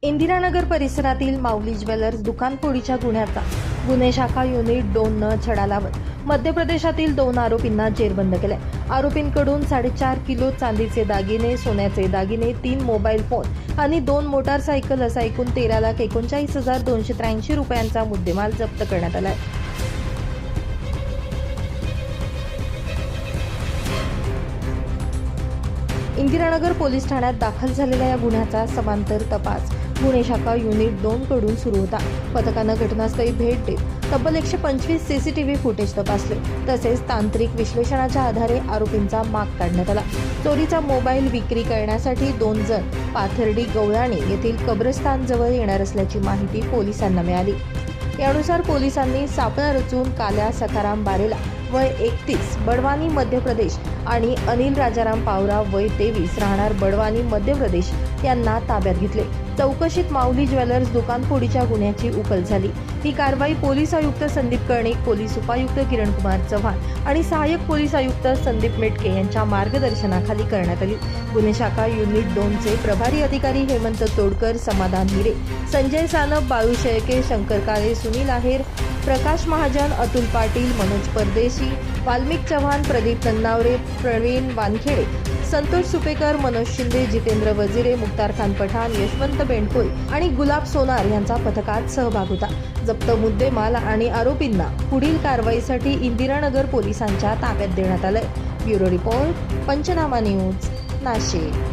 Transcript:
इंदिरानगर परिसरातील माऊली ज्वेलर्स दुकानफोडीच्या गुन्ह्याचा गुन्हे शाखा युनिट 2 न छडा लावत मध्य प्रदेशातील 2 आरोपींना जेरबंद केले। आरोपींकडून 4.5 किलो चांदीचे दागिने, सोन्याचे दागिने, 3 मोबाईल फोन आणि 2 मोटारसायकल असा एकूण 13,39,283 रुपयांचा मुद्देमाल जप्त करण्यात आला आहे। इंदिरानगर पोलीस ठाण्यात दाखल झालेल्या या गुन्ह्याचा समांतर तपास गुन्हे शाखा युनिट 2 कडून सुरू होता। पथकानं घटनास्थळी भेट देत तब्बल 125 सीसीटीव्ही फुटेज तपासले, तसेच तांत्रिक विश्लेषणाच्या आधारे आरोपींचा माग काढण्यात आला। चोरीचा मोबाईल विक्री करण्यासाठी 2 जण पाथर्डी गवळाणी येथील कब्रस्तान जवळ येणार असल्याची माहिती पोलिसांना मिळाली। यानुसार पोलिसांनी सापळा रचून काल्या सखाराम बारेला वय 31 बडवानी मध्य प्रदेश आणि अनिल राजाराम पावरा वय 23 राहणार बडवानी मध्य प्रदेश यांना ताब्यात घेतले। चौकशीत माऊली ज्वेलर्स दुकानफोडीच्या गुन्ह्याची उकल झाली। ही कारवाई पोलीस आयुक्त संदीप कर्णिक, पोलीस उपायुक्त किरण कुमार चव्हाण आणि सहाय्यक पोलीस आयुक्त संदीप मेटके यांच्या मार्गदर्शनाखाली करण्यात आली। गुन्हे शाखा युनिट 2 चे प्रभारी अधिकारी हेमंत तोडकर, समाधान हिरे, संजय सानप, बाळू शेळके, शंकर काळे, सुनील आहेर, प्रकाश महाजन, अतुल पाटील, मनोज परदेशी, वाल्मिक चव्हाण, प्रदीप नन्नावरे, प्रवीण वानखेडे, संतोष सुपेकर, मनोज शिंदे, जितेंद्र वजिरे, मुक्तार खान पठाण, यशवंत बेंडकोई आणि गुलाब सोनार यांचा पथकात सहभाग होता। जप्त मुद्देमाल आणि आरोपींना पुढील कारवाईसाठी इंदिरानगर पोलिसांच्या ताब्यात देण्यात आले। ब्युरो रिपोर्ट, पंचनामा न्यूज, नाशिक।